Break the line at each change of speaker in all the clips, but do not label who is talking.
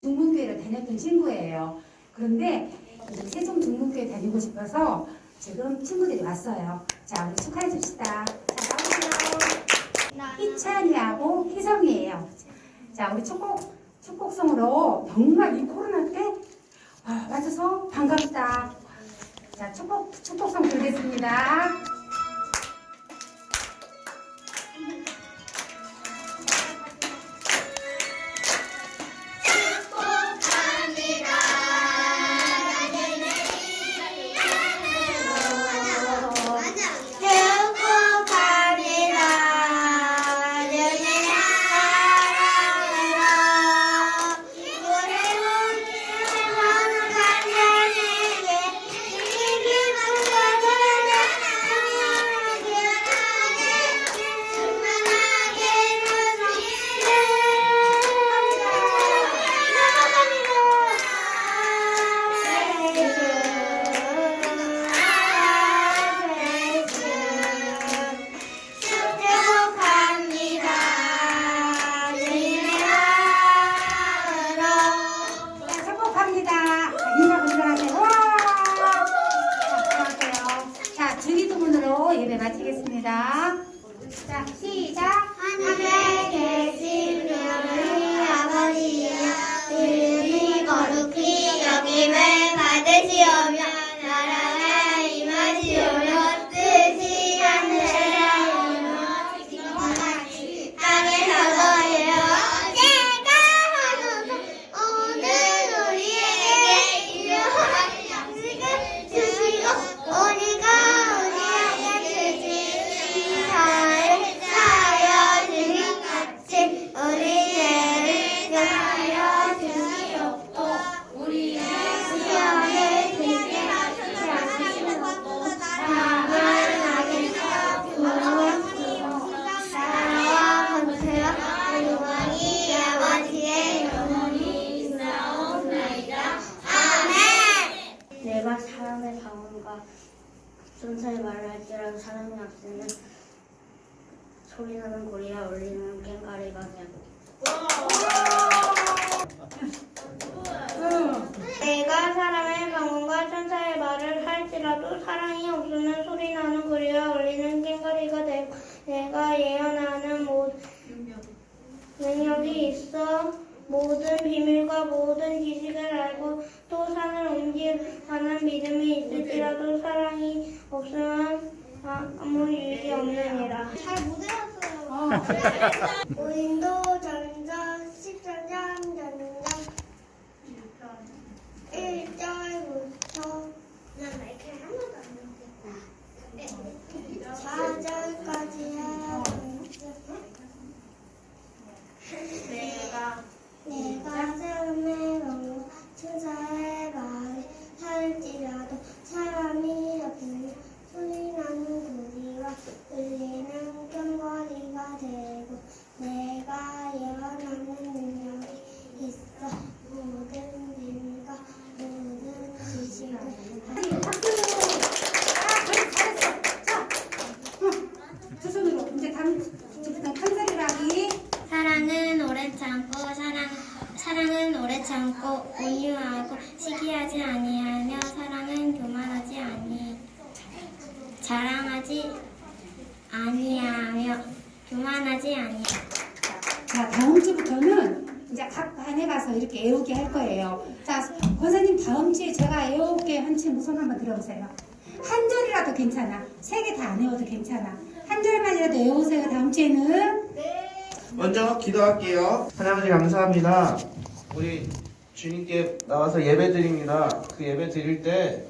중문교회를 다녔던 친구예요. 그런데 세종 중문교회 다니고 싶어서 지금 친구들이 왔어요. 자, 우리 축하해 줍시다. 자, 나오세요. 희찬이하고 희성이에요. 자, 우리 축복송으로 정말 이 코로나 때 와줘서 반갑다. 자, 축복송 부르겠습니다. 예배 마치겠습니다. 자, 시작!
하늘에 계신 우리 아버지여, 이름이 거룩히 여김을 받으시오며, 나라가 임하시오며, 뜻이 하늘에서 이루어지듯이 땅에서도 이루어지게 하소서. 오늘 우리에게 일용할 양식을 주시고, 우리가 내가 사람의 방언과 천사의 말을 할지라도 사람의 악세는 소리나는 고리와 울리는 꽹과리가 되고. 내가 사람의 방언과 천사의 말을 할지라도 사랑이 없으면 소리나는 고리와 울리는 꽹과리가 되고. 내가 예언하는 모든 능력이 있어 모든 비밀과 모든 지식을 알고 또 산을 옮기는 믿음이 있을지라도 사랑이 없으면 아무 유익이 없느니라. 잘 못 외웠어요. 고린도전서 13장 1절부터 4절까지 내가 사람의 방언과 천사의 말을 할지라도 사람이 없으면 소리나는 고리와 울리는 꽹과리가 되고. 내가 예언하는 능력이 있어 모든 비밀과 모든 지식을
두 손으로 이제 지금부터 큰소리라기.
사랑은 오래 참고 사랑은 오래 참고 온유하고 시기하지 아니하며 사랑은 교만하지 자랑하지 아니하며 교만하지 아니하며.
자, 다음 주부터는 이제 각 반에 가서 이렇게 애우게 할 거예요. 자, 권사님 다음 주에 제가 애우게 한 친구 손 한번 들어보세요. 한 절이라도 괜찮아. 세 개 다 안 외워도 괜찮아. 한 절만이라도 외우세요. 다음 주에는.
먼저 기도할게요. 하나님 감사합니다. 우리 주님께 나와서 예배 드립니다. 그 예배 드릴 때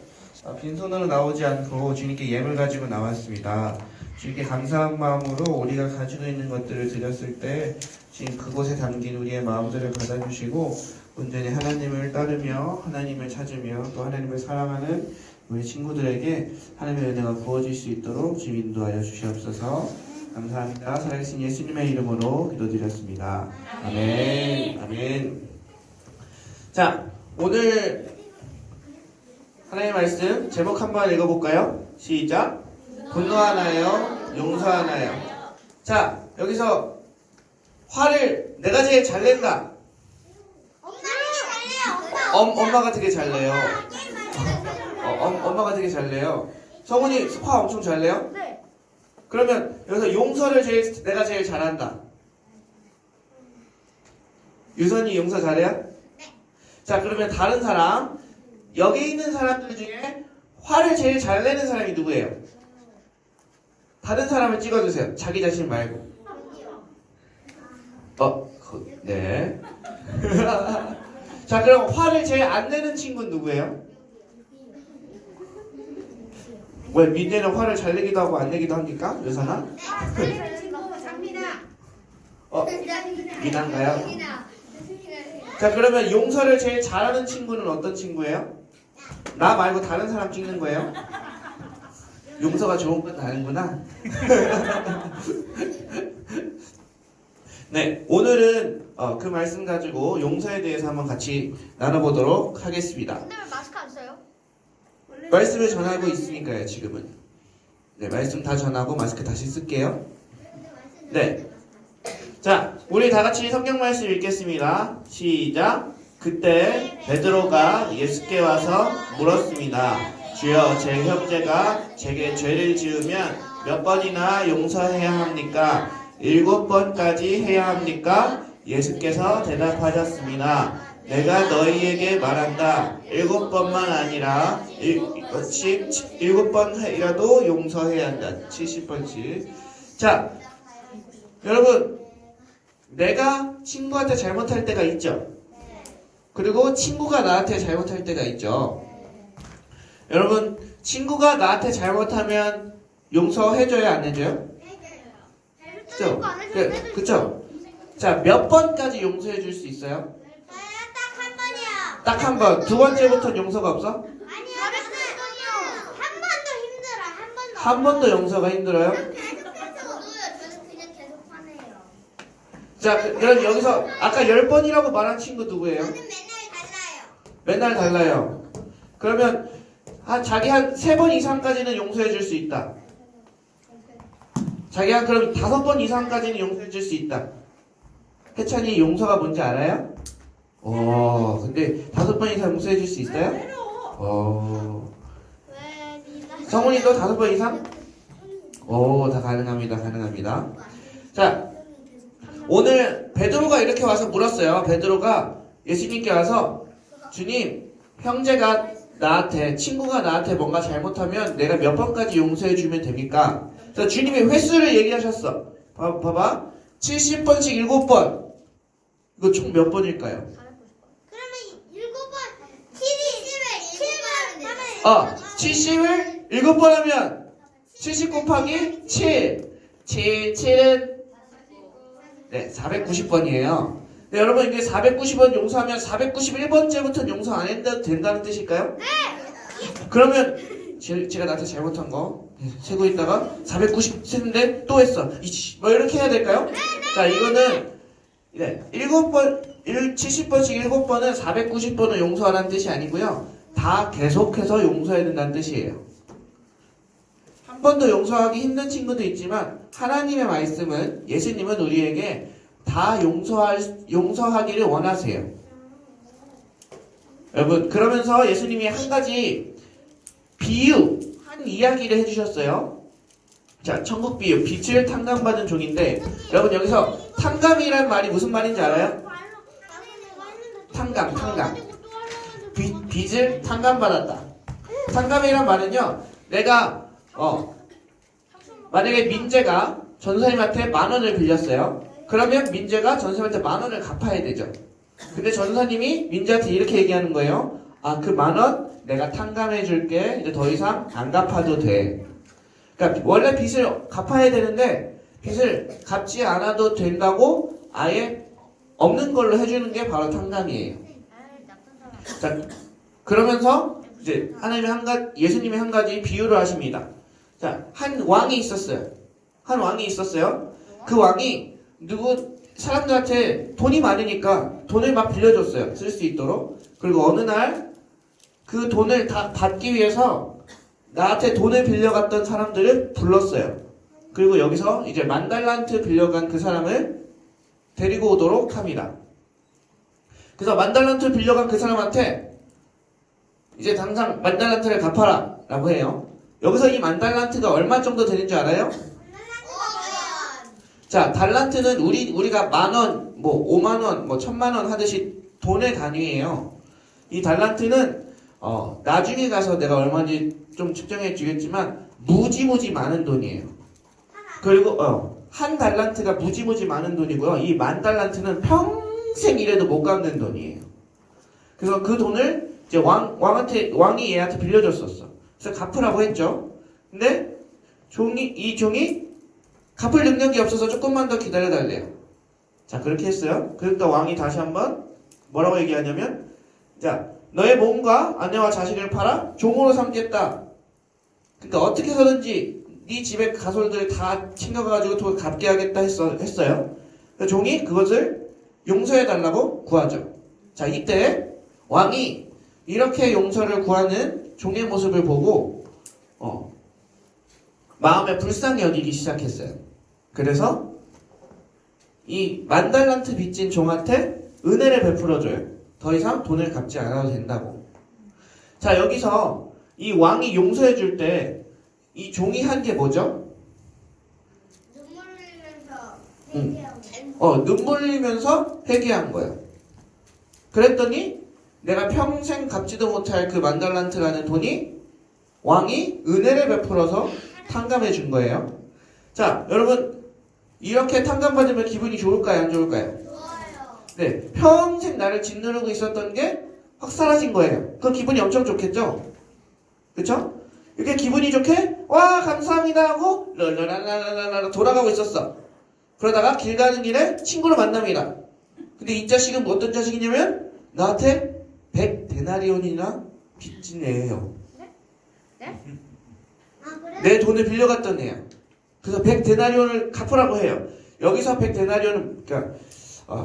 빈손으로 나오지 않고 주님께 예물 가지고 나왔습니다. 주님께 감사한 마음으로 우리가 가지고 있는 것들을 드렸을 때 지금 그곳에 담긴 우리의 마음들을 받아주시고 온전히 하나님을 따르며 하나님을 찾으며 또 하나님을 사랑하는 우리 친구들에게 하나님의 은혜가 부어질 수 있도록 주님 인도하여 주시옵소서. 감사합니다. 살아계신 예수님의 이름으로 기도드렸습니다. 아멘. 아멘. 자, 오늘 하나님의 말씀 제목 한번 읽어볼까요? 시작. 분노하나요? 용서하나요? 자, 여기서 화를 내가 제일 잘 낸다. 엄마가 되게 잘 내요. 엄마가 되게 잘 내요. 성훈이 화 엄청 잘 내요?
네.
그러면 여기서 용서를 내가 제일 잘한다. 유선이 용서 잘해요? 네. 자, 그러면 다른 사람, 여기 있는 사람들 중에 화를 제일 잘 내는 사람이 누구예요? 다른 사람을 찍어주세요. 자기 자신 말고. 네. 자, 그럼 화를 제일 안 내는 친구는 누구예요? 왜 민재는 화를 잘 내기도 하고 안 내기도 합니까? 유선아? 미나인가요? 자, 그러면 용서를 제일 잘하는 친구는 어떤 친구예요? 나 말고 다른 사람 찍는 거예요? 용서가 좋은 건 다른구나. 네, 오늘은 그 말씀 가지고 용서에 대해서 한번 같이 나눠보도록 하겠습니다.
근데 왜 마스크 안 써요?
말씀을 전하고 있으니까요, 지금은. 네, 말씀 다 전하고 마스크 다시 쓸게요. 네. 자, 우리 다 같이 성경 말씀 읽겠습니다. 시작. 그때 베드로가 예수께 와서 물었습니다. 주여, 제 형제가 제게 죄를 지으면 몇 번이나 용서해야 합니까? 7번까지 해야 합니까? 예수께서 대답하셨습니다. 내가 너희에게 말한다. 7번만 아니라 7번이라도 용서해야 한다. 70번씩. 자, 여러분, 내가 친구한테 잘못할 때가 있죠. 그리고 친구가 나한테 잘못할 때가 있죠. 여러분, 친구가 나한테 잘못하면 용서해줘야 안 해줘요? 그쵸? 그쵸? 자, 몇 번까지 용서해 줄 수 있어요?
딱 한 번이요.
딱 한 번. 두 번째부터는 용서가 없어?
아니요. 한 번도 힘들어.
한 번도 용서가 힘들어요?
저는 그냥 계속 화내요.
자, 그럼 여기서 아까 10번이라고 말한 친구 누구예요?
저는 맨날 달라요.
맨날 달라요. 그러면 자기 한 3번 이상까지는 용서해 줄 수 있다. 자기가 그럼 5번 이상까지는 용서해 줄 수 있다. 해찬이 용서가 뭔지 알아요? 근데 5번 이상 용서해 줄 수 있어요?
왜 네가
성훈이도 5번 이상? 다 가능합니다. 자, 오늘 베드로가 이렇게 와서 물었어요. 베드로가 예수님께 와서 주님, 형제가 친구가 나한테 뭔가 잘못하면 내가 몇 번까지 용서해 주면 됩니까? 그래서 주님이 횟수를 얘기하셨어. 봐봐. 70번씩 7번. 이거 총 몇 번일까요?
그러면 7번 70을
70을 7번 하면 70 곱하기 7. 7은 네, 490번이에요. 네, 여러분 이게 490번 용서하면 491번째부터 용서 안 해도 된다는 뜻일까요? 네. 그러면 제가 나한테 잘못한 거 세고 있다가 490 세는데 또 했어. 뭐 이렇게 해야 될까요? 자, 이거는 70번씩 7번은 490번을 용서하라는 뜻이 아니고요. 다 계속해서 용서해야 된다는 뜻이에요. 한 번도 용서하기 힘든 친구도 있지만 하나님의 말씀은 예수님은 우리에게 다 용서하기를 원하세요. 여러분, 그러면서 예수님이 한 가지 한 이야기를 해주셨어요. 자, 천국 비유, 빛을 탕감받은 종인데, 여러분 여기서 탕감이란 말이 무슨 말인지 알아요? 탕감. 빚을 탕감받았다. 탕감이란 말은요, 내가 만약에 민재가 전사님한테 10,000원을 빌렸어요. 그러면 민재가 전사님한테 10,000원을 갚아야 되죠. 근데 전사님이 민재한테 이렇게 얘기하는 거예요. 그 10,000원 내가 탕감해 줄게. 이제 더 이상 안 갚아도 돼. 그러니까 원래 빚을 갚아야 되는데 빚을 갚지 않아도 된다고 아예 없는 걸로 해주는 게 바로 탕감이에요. 자, 그러면서 이제 예수님이 한 가지 비유를 하십니다. 자, 한 왕이 있었어요. 그 왕이 사람들한테 돈이 많으니까 돈을 막 빌려줬어요. 쓸 수 있도록. 그리고 어느 날 그 돈을 다 받기 위해서 나한테 돈을 빌려갔던 사람들을 불렀어요. 그리고 여기서 이제 10,000달란트 빌려간 그 사람을 데리고 오도록 합니다. 그래서 10,000달란트 빌려간 그 사람한테 이제 당장 10,000달란트를 갚아라 라고 해요. 여기서 이 10,000달란트가 얼마 정도 되는 줄 알아요? 자, 달란트는 우리가 10,000원, 뭐 50,000원, 뭐 1,000,000원 하듯이 돈의 단위예요. 이 달란트는 나중에 가서 내가 얼마인지 좀 측정해 주겠지만 무지무지 많은 돈이에요. 그리고 한 달란트가 무지무지 많은 돈이고요. 이 10,000달란트는 평생 일해도 못 갚는 돈이에요. 그래서 그 돈을 이제 왕이 얘한테 빌려줬었어. 그래서 갚으라고 했죠. 근데 이 종이 갚을 능력이 없어서 조금만 더 기다려달래요. 자, 그렇게 했어요. 그러니까 왕이 다시 한번 뭐라고 얘기하냐면, 자, 너의 몸과 아내와 자식을 팔아 종으로 삼겠다. 그러니까 어떻게 해서든지 네 집에 가솔들 다 챙겨가지고 돈 갚게 하겠다 했어요. 그러니까 종이 그것을 용서해달라고 구하죠. 자, 이때 왕이 이렇게 용서를 구하는 종의 모습을 보고 마음에 불쌍히 여기기 시작했어요. 그래서 이 10,000달란트 빚진 종한테 은혜를 베풀어줘요. 더 이상 돈을 갚지 않아도 된다고. 자, 여기서 이 왕이 용서해줄 때 이 종이 한 게 뭐죠?
눈물 흘리면서 회개하고.
눈물 흘리면서 회개한 거예요. 그랬더니 내가 평생 갚지도 못할 그 10,000달란트라는 돈이 왕이 은혜를 베풀어서 탕감해 준 거예요. 자, 여러분 이렇게 탕감받으면 기분이 좋을까요? 안 좋을까요?
좋아요.
네, 평생 나를 짓누르고 있었던 게 확 사라진 거예요. 그 기분이 엄청 좋겠죠? 그쵸? 이렇게 기분이 좋게 와 감사합니다 하고 랄랄랄랄랄라 돌아가고 있었어. 그러다가 길 가는 길에 친구를 만납니다. 근데 이 자식은 뭐 어떤 자식이냐면 나한테 100데나리온이나 빚진 애예요. 내 돈을 빌려갔던 애야. 그래서 100데나리온을 갚으라고 해요. 여기서 100데나리온은 그러니까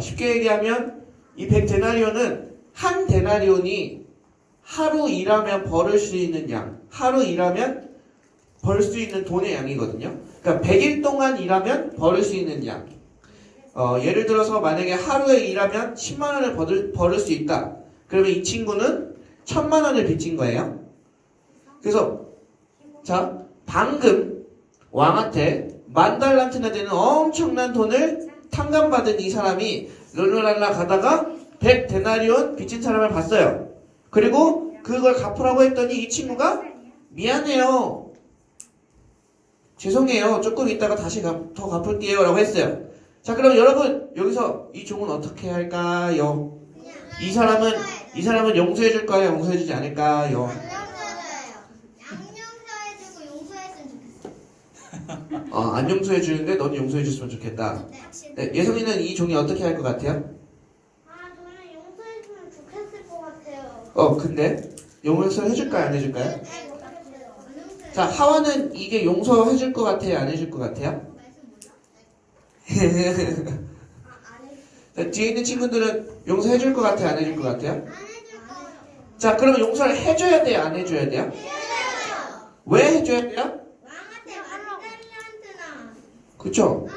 쉽게 얘기하면 이 100데나리온은 한 데나리온이 하루 일하면 벌을 수 있는 양, 하루 일하면 벌 수 있는 돈의 양이거든요. 그러니까 100일 동안 일하면 벌을 수 있는 양. 예를 들어서 만약에 하루에 일하면 10만 원을 벌을 수 있다. 그러면 이 친구는 1,000만 원을 빚진 거예요. 그래서 자, 방금 왕한테 10,000달란트나 되는 엄청난 돈을 탕감받은 이 사람이 룰루랄라 가다가 100데나리온 빚진 사람을 봤어요. 그리고 그걸 갚으라고 했더니 이 친구가 미안해요. 죄송해요. 조금 있다가 다시 더 갚을게요. 라고 했어요. 자, 그럼 여러분 여기서 이 종은 어떻게 할까요? 이 사람은 용서해 줄까요? 용서해 주지 않을까요?
양념사해주고 용서했으면 좋겠어.
안 용서해 주는데 넌 용서해 줬으면 좋겠다. 네, 예성이는 이 종이 어떻게 할 것 같아요?
저는 용서했으면 좋겠을 것 같아요.
근데 용서해 줄까요? 안 해줄까요?
네, 못했어요.
자, 하와는 이게 용서해 줄 것 같아요? 안 해줄 것 같아요? 자, 뒤에 있는 친구들은 용서해 줄 것 같아요? 안 해줄 것 같아요?
안 해줄 것 같아요.
자, 그러면 용서를 해줘야 돼요? 안 해줘야 돼요? 왜 해줘야 돼요?
왕한테 10,000달란트나.
그쵸?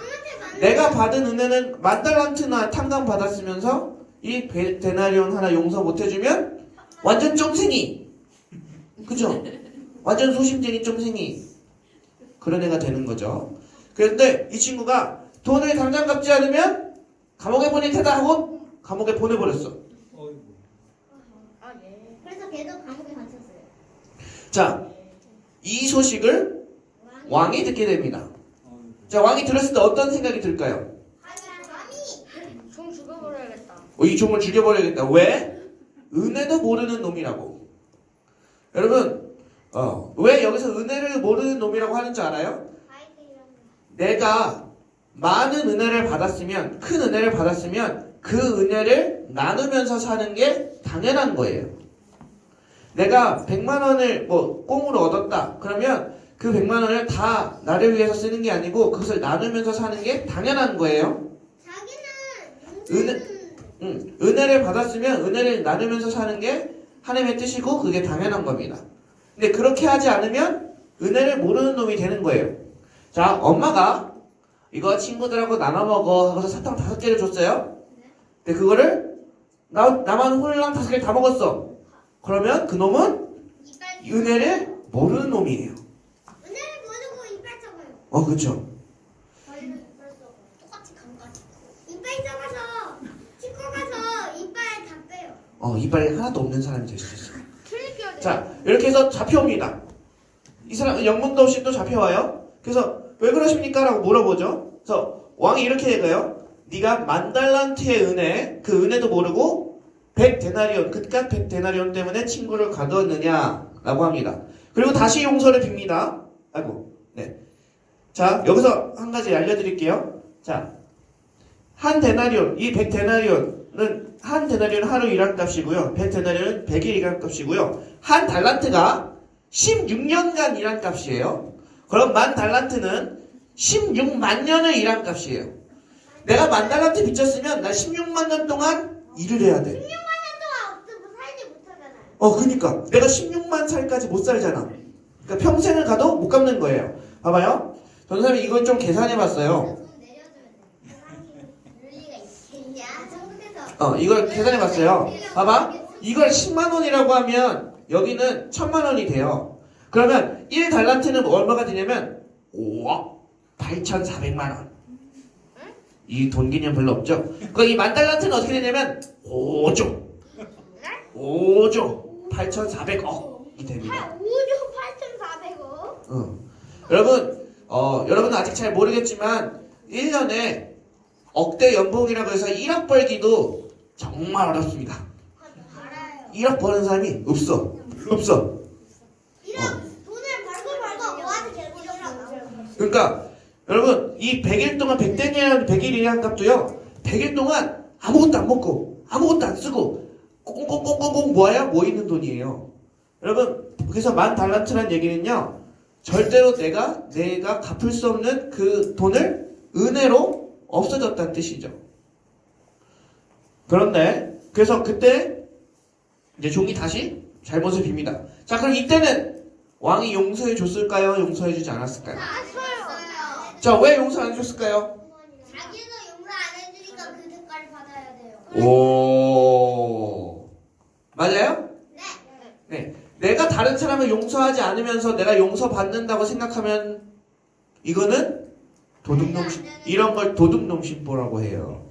내가 받은 은혜는 10,000달란트나 탕감 받았으면서 이 데나리온 하나 용서 못 해주면 완전 쫌생이. 그죠? 완전 소심쟁이 쫌생이. 그런 애가 되는 거죠. 그런데 이 친구가 돈을 당장 갚지 않으면 감옥에 보낼 테다 하고 감옥에 보내버렸어.
그래서 걔도 감옥에 갇혔어요.
자, 이 소식을 왕이 듣게 됩니다. 자, 왕이 들었을 때 어떤 생각이 들까요?
좀 죽여버려야겠다.
이 종을 죽여버려야겠다. 왜? 은혜도 모르는 놈이라고. 여러분, 왜 여기서 은혜를 모르는 놈이라고 하는 줄 알아요? 내가 많은 은혜를 받았으면, 큰 은혜를 받았으면 그 은혜를 나누면서 사는 게 당연한 거예요. 내가 100만 원을 꽁으로 얻었다. 그러면 그 100만 원을 다 나를 위해서 쓰는 게 아니고 그것을 나누면서 사는 게 당연한 거예요. 은혜를 받았으면 은혜를 나누면서 사는 게 하나님의 뜻이고 그게 당연한 겁니다. 근데 그렇게 하지 않으면 은혜를 모르는 놈이 되는 거예요. 자, 엄마가 이거 친구들하고 나눠 먹어 하고서 사탕 5개를 줬어요. 근데 그거를 나만 홀랑 5개 다 먹었어. 그러면 그 놈은 은혜를 모르는 놈이에요.
은혜를 모르고 이빨 썩어요.
그렇죠.
저희는 이빨 썩어. 똑같이 감가지. 이빨 썩어서 치과 가서 이빨 다 빼요.
이빨이 하나도 없는 사람이 될 수 있어요.
틀릴게요.
자, 이렇게 해서 잡혀옵니다. 이 사람 영문도 없이 또 잡혀와요. 그래서 왜 그러십니까? 라고 물어보죠. 그래서 왕이 이렇게 얘기해요. 네가 10,000달란트의 은혜, 그 은혜도 모르고 100데나리온, 그깟 100데나리온 때문에 친구를 가두었느냐? 라고 합니다. 그리고 다시 용서를 빕니다. 아이고, 네. 자, 여기서 한 가지 알려드릴게요. 자, 한 데나리온, 이 100데나리온은 한 데나리온 하루 일한 값이고요. 100데나리온은 100일 일한 값이고요. 한 달란트가 16년간 일한 값이에요. 그럼 10,000달란트는 16만 년을 일한 값이에요. 내가 10,000달란트 빚졌으면 나 16만 년 동안 일을 해야 돼.
16만 년 동안 없으면 살지 못하잖아요.
그니까 내가 16만 살까지 못 살잖아. 그러니까 평생을 가도 못 갚는 거예요. 봐봐요. 전사님이 이걸 좀 계산해봤어요.
돈 내려주면 돼. 사람이 윤리가 있겠냐? 정부에서.
이걸 계산해봤어요. 봐봐. 이걸 10만 원이라고 하면 여기는 1,000만 원이 돼요. 그러면 1달란트는 얼마가 되냐면 5억 8,400만 원. 이 돈 개념 별로 없죠? 이 10,000달란트는 어떻게 되냐면 5조 8,400억이 됩니다.
5조 8,400억.
여러분은 아직 잘 모르겠지만 1년에 억대 연봉이라고 해서 1억 벌기도 정말 어렵습니다.
알아요.
1억 버는 사람이 없어.
이런 돈을 벌고 모아서 결국 나오고.
그러니까 여러분 이 100일 동안 100일 일한 값도요. 100일 동안 아무것도 안 먹고 아무것도 안 쓰고 꽁꽁꽁꽁꽁 모아야 모이는 돈이에요. 여러분 그래서 10,000달란트란 얘기는요. 절대로 내가 갚을 수 없는 그 돈을 은혜로 없어졌다는 뜻이죠. 그런데 그래서 그때 이제 종이 다시 잘못을 빕니다. 자, 그럼 이때는 왕이 용서해 줬을까요? 용서해 주지 않았을까요?
아쉬워요.
자, 왜 용서 안 해줬을까요?
자기는 용서 안 해주니까 그 대가를 받아야 돼요.
오, 맞아요?
네.
네. 내가 다른 사람을 용서하지 않으면서 내가 용서받는다고 생각하면 이거는 도둑놈신, 이런 걸 도둑놈신보라고 해요.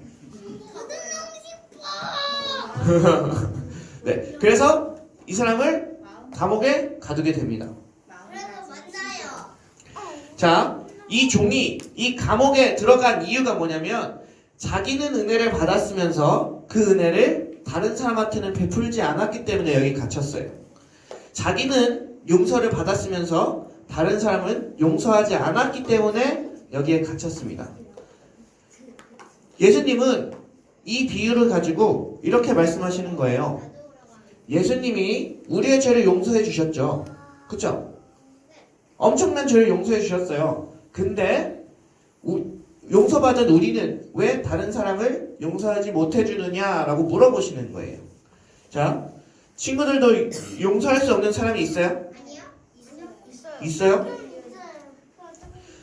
네. 그래서 이 사람을 감옥에 가두게 됩니다.
그래서 맞아요.
자, 이 종이 이 감옥에 들어간 이유가 뭐냐면 자기는 은혜를 받았으면서 그 은혜를 다른 사람한테는 베풀지 않았기 때문에 여기 갇혔어요. 자기는 용서를 받았으면서 다른 사람은 용서하지 않았기 때문에 여기에 갇혔습니다. 예수님은 이 비유를 가지고 이렇게 말씀하시는 거예요. 예수님이 우리의 죄를 용서해 주셨죠. 그쵸? 엄청난 죄를 용서해 주셨어요. 근데 용서받은 우리는 왜 다른 사람을 용서하지 못해 주느냐라고 물어보시는 거예요. 자, 친구들도 용서할 수 없는 사람이 있어요?
아니요?
있어요?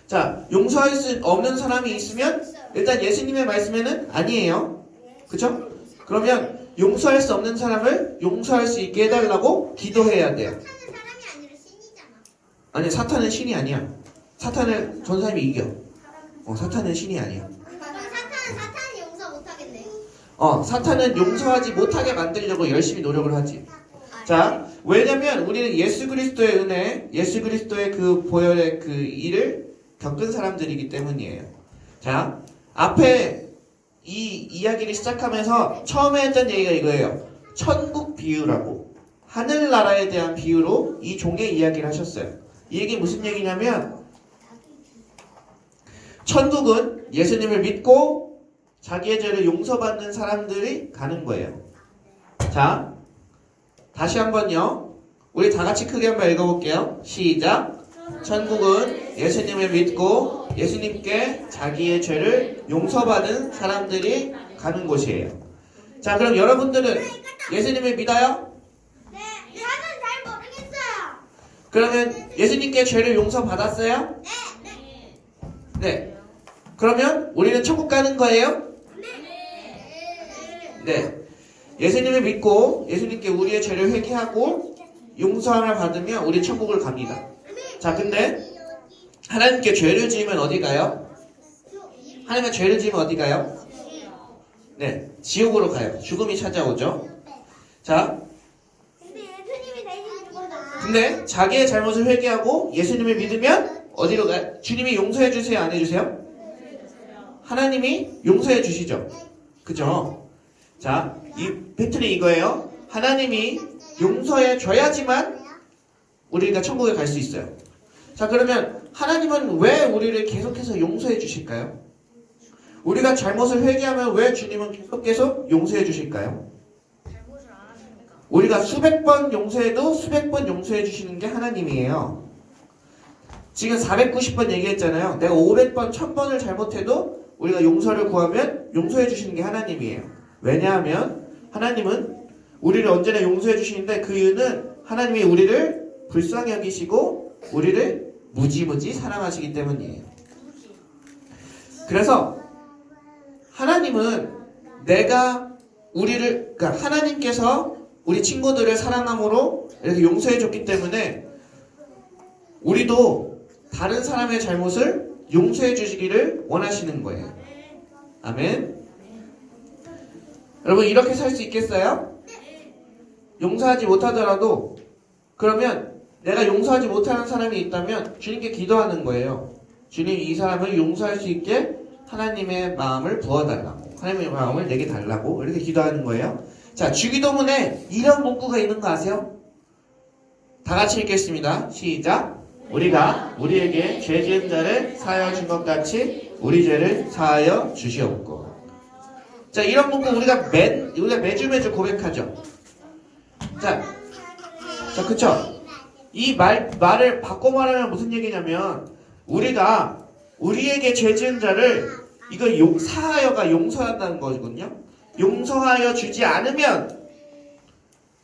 자, 용서할 수 없는 사람이 있으면 일단 예수님의 말씀에는 아니에요. 그쵸? 그러면 용서할 수 없는 사람을 용서할 수 있게 해달라고 기도해야 돼요.
사탄은 사람이 아니라 신이잖아.
아니, 사탄은 신이 아니야. 사탄을 전사님이 이겨. 사탄은 신이 아니야.
그럼 사탄은 용서 못하겠네.
사탄은 용서하지 못하게 만들려고 열심히 노력을 하지. 자, 왜냐면 우리는 예수 그리스도의 은혜, 예수 그리스도의 그 보혈의 그 일을 겪은 사람들이기 때문이에요. 자, 앞에 이 이야기를 시작하면서 처음에 했던 얘기가 이거예요. 천국 비유라고. 하늘나라에 대한 비유로 이 종의 이야기를 하셨어요. 이 얘기 무슨 얘기냐면 천국은 예수님을 믿고 자기의 죄를 용서받는 사람들이 가는 거예요. 자, 다시 한번요. 우리 다 같이 크게 한번 읽어볼게요. 시작. 천국은 예수님을 믿고 예수님께 자기의 죄를 용서받은 사람들이 가는 곳이에요. 자, 그럼 여러분들은 예수님을 믿어요?
네, 저는 잘 모르겠어요.
그러면 예수님께 죄를 용서받았어요? 네. 그러면 우리는 천국 가는 거예요? 네. 예수님을 믿고 예수님께 우리의 죄를 회개하고 용서함을 받으면 우리 천국을 갑니다. 자, 근데 하나님께 죄를 지으면 어디 가요? 하나님께 죄를 지으면 어디 가요? 네, 지옥으로 가요. 죽음이 찾아오죠. 자,
근데 예수님이 대신 죽었어.
근데 자기의 잘못을 회개하고 예수님을 믿으면 어디로 가요? 주님이 용서해 주세요, 안 해주세요? 하나님이 용서해 주시죠. 그죠? 자, 이 패턴이 이거예요. 하나님이 용서해 줘야지만 우리가 천국에 갈 수 있어요. 자, 그러면 하나님은 왜 우리를 계속해서 용서해 주실까요? 우리가 잘못을 회개하면 왜 주님은 계속 용서해 주실까요? 우리가 수백 번 용서해도 수백 번 용서해 주시는 게 하나님이에요. 지금 490번 얘기했잖아요. 내가 500번, 1000번을 잘못해도 우리가 용서를 구하면 용서해 주시는 게 하나님이에요. 왜냐하면 하나님은 우리를 언제나 용서해 주시는데 그 이유는 하나님이 우리를 불쌍히 여기시고 우리를 무지무지 사랑하시기 때문이에요. 그래서 하나님은 그러니까 하나님께서 우리 친구들을 사랑함으로 이렇게 용서해 줬기 때문에 우리도 다른 사람의 잘못을 용서해 주시기를 원하시는 거예요. 아멘. 여러분, 이렇게 살 수 있겠어요? 용서하지 못하더라도 그러면 내가 용서하지 못하는 사람이 있다면 주님께 기도하는 거예요. 주님, 이 사람을 용서할 수 있게 하나님의 마음을 부어달라고, 하나님의 마음을 내게 달라고 이렇게 기도하는 거예요. 자, 주기도문에 이런 문구가 있는 거 아세요? 다 같이 읽겠습니다. 시작. 우리가 우리에게 죄 지은 자를 사하여 준 것 같이 우리 죄를 사하여 주시옵고. 자, 이런 문구 우리가 매주 고백하죠. 자, 그쵸? 이 말을 바꿔 말하면 무슨 얘기냐면 우리가 우리에게 죄 지은 자를 사하여가 용서한다는 거거든요. 용서하여 주지 않으면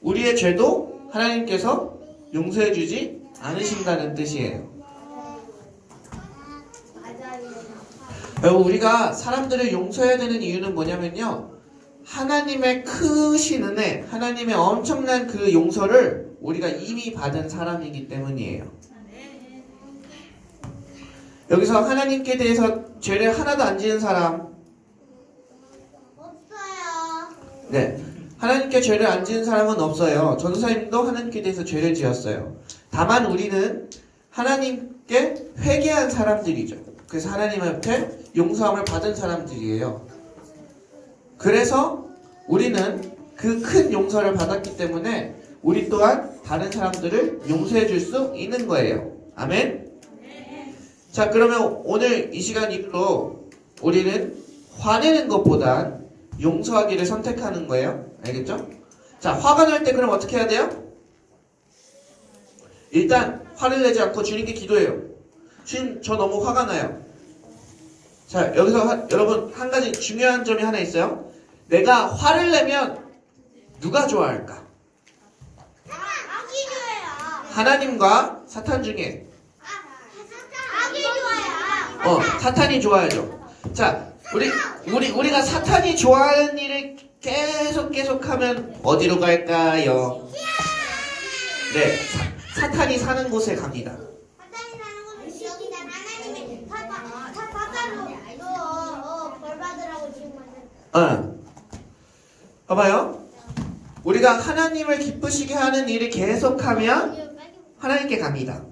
우리의 죄도 하나님께서 용서해 주지 않으신다는 뜻이에요. 여러분, 우리가 사람들을 용서해야 되는 이유는 뭐냐면요, 하나님의 크신 은혜, 하나님의 엄청난 그 용서를 우리가 이미 받은 사람이기 때문이에요. 여기서 하나님께 대해서 죄를 하나도 안 지은 사람,
없어요.
네, 하나님께 죄를 안 지은 사람은 없어요. 전도사님도 하나님께 대해서 죄를 지었어요. 다만 우리는 하나님께 회개한 사람들이죠. 그래서 하나님 앞에 용서함을 받은 사람들이에요. 그래서 우리는 그 큰 용서를 받았기 때문에 우리 또한 다른 사람들을 용서해 줄 수 있는 거예요. 아멘? 자, 그러면 오늘 이 시간 이후로 우리는 화내는 것보단 용서하기를 선택하는 거예요. 알겠죠? 자, 화가 날 때 그럼 어떻게 해야 돼요? 일단 화를 내지 않고 주님께 기도해요. 주님, 저 너무 화가 나요. 자, 여기서 여러분 한 가지 중요한 점이 하나 있어요. 내가 화를 내면 누가 좋아할까?
아기 좋아요.
하나님과 사탄 중에
아기 좋아요.
사탄이 좋아하죠. 자, 우리가 사탄이 좋아하는 일을 계속하면 어디로 갈까요? 네, 사탄이 사는 곳에 갑니다.
사탄이 사는 곳은 여기다 하나님이 사탄으로 벌 받으라고 지금 만든.
봐봐요. 우리가 하나님을 기쁘시게 하는 일을 계속하면 하나님께 갑니다.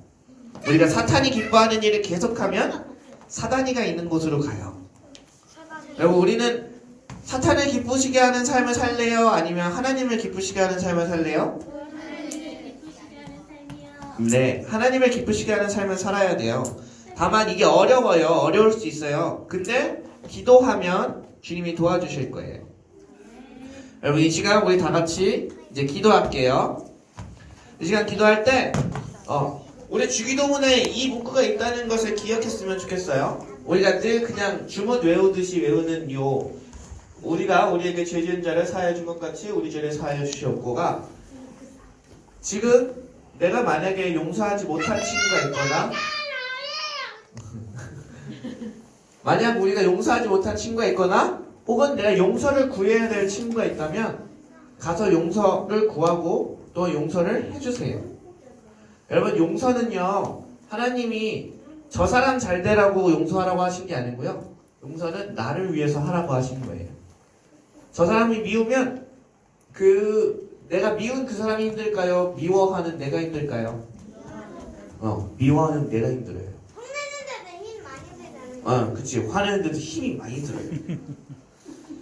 우리가 사탄이 기뻐하는 일을 계속하면 사단이가 있는 곳으로 가요. 여러분, 우리는 사탄을 기쁘시게 하는 삶을 살래요? 아니면 하나님을 기쁘시게 하는 삶을 살래요? 네, 하나님을 기쁘시게 하는 삶을 살아야 돼요. 다만 이게 어려워요. 어려울 수 있어요. 근데 기도하면 주님이 도와주실 거예요. 여러분, 이 시간 우리 다 같이 이제 기도할게요. 이 시간 기도할 때 우리 주기도문에 이 문구가 있다는 것을 기억했으면 좋겠어요. 우리가 늘 그냥 주문 외우듯이 외우는 우리가 우리에게 죄 지은 자를 사하여 준 것 같이 우리 죄를 사하여 주시옵고가 지금 내가 만약에 용서하지 못한 친구가 있거나 만약 우리가 용서하지 못한 친구가 있거나 혹은 내가 용서를 구해야 될 친구가 있다면 가서 용서를 구하고 또 용서를 해주세요. 여러분 용서는요 하나님이 저 사람 잘 되라고 용서하라고 하신 게 아니고요. 용서는 나를 위해서 하라고 하신 거예요. 저 사람이 미우면 내가 미운 그 사람이 힘들까요? 미워하는 내가 힘들까요? 미워하는 내가 힘들어요.
혼내는데도 힘 많이 들잖아요.
그치. 화내는데도 힘이 많이 들어요.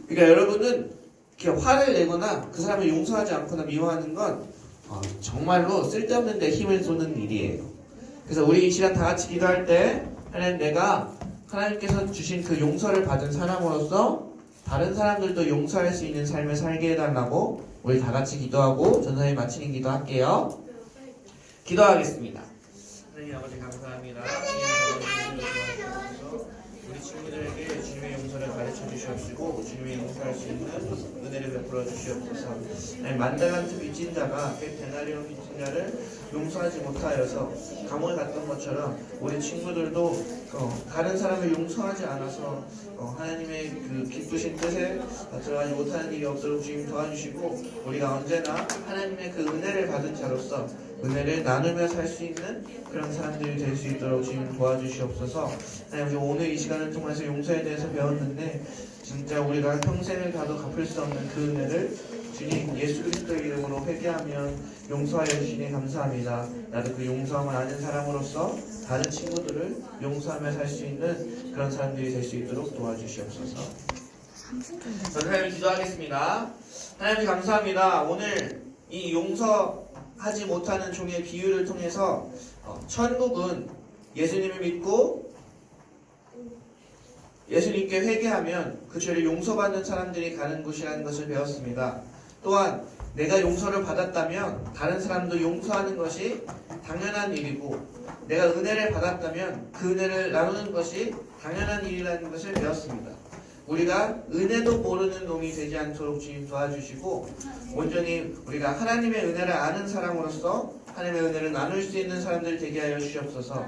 그러니까 여러분은 이렇게 화를 내거나 그 사람을 용서하지 않거나 미워하는 건 정말로 쓸데없는 데 힘을 쏟는 일이에요. 그래서 우리 이 시간 다 같이 기도할 때 하나님 내가 하나님께서 주신 그 용서를 받은 사람으로서 다른 사람들도 용서할 수 있는 삶을 살게 해달라고 우리 다 같이 기도하고 전사님 마치는 기도할게요. 기도하겠습니다. 하나님 아버지 감사합니다. 우리 친구들에게 주님의 용서를 가르쳐 주시옵시고 주님의 용서할 수 있는 은혜를 베풀어 주시옵소서. 만당한 빚진 자가 데나리온 빚진 자를 용서하지 못하여서 감옥에 갔던 것처럼 우리 친구들도 다른 사람을 용서하지 않아서 하나님의 그 기쁘신 뜻에 들어가지 못하는 일이 없도록 주님 도와주시고 우리가 언제나 하나님의 그 은혜를 받은 자로서 은혜를 나누며 살 수 있는 그런 사람들이 될 수 있도록 주님 도와주시옵소서. 하나님 오늘 이 시간을 통해서 용서에 대해서 배웠는데 진짜 우리가 평생을 가도 갚을 수 없는 그 은혜를 주님 예수 그리스도의 이름으로 회개하면 용서하여 주시니 감사합니다. 나도 그 용서함을 아는 사람으로서 다른 친구들을 용서하며 살 수 있는 그런 사람들이 될 수 있도록 도와주시옵소서. 하나님 기도하겠습니다. 하나님 감사합니다. 오늘 이 용서하지 못하는 종의 비유를 통해서 천국은 예수님을 믿고 예수님께 회개하면 그 죄를 용서받는 사람들이 가는 곳이라는 것을 배웠습니다. 또한 내가 용서를 받았다면 다른 사람도 용서하는 것이 당연한 일이고 내가 은혜를 받았다면 그 은혜를 나누는 것이 당연한 일이라는 것을 배웠습니다. 우리가 은혜도 모르는 놈이 되지 않도록 주님 도와주시고 온전히 우리가 하나님의 은혜를 아는 사람으로서 하나님의 은혜를 나눌 수 있는 사람들 되게 하여 주시옵소서.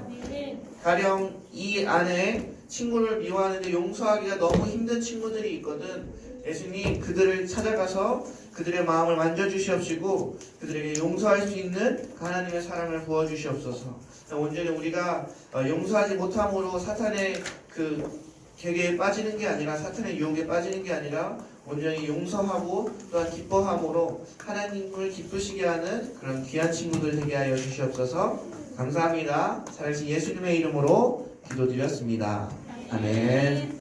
가령 이 안에 친구를 미워하는데 용서하기가 너무 힘든 친구들이 있거든. 예수님 그들을 찾아가서 그들의 마음을 만져주시옵시고 그들에게 용서할 수 있는 하나님의 사랑을 부어주시옵소서. 온전히 우리가 용서하지 못함으로 사탄의 그 계계에 빠지는 게 아니라 사탄의 유혹에 빠지는 게 아니라 온전히 용서하고 또한 기뻐함으로 하나님을 기쁘시게 하는 그런 귀한 친구들 되게 하여 주시옵소서. 감사합니다. 살아계신 예수님의 이름으로 기도드렸습니다. 아멘.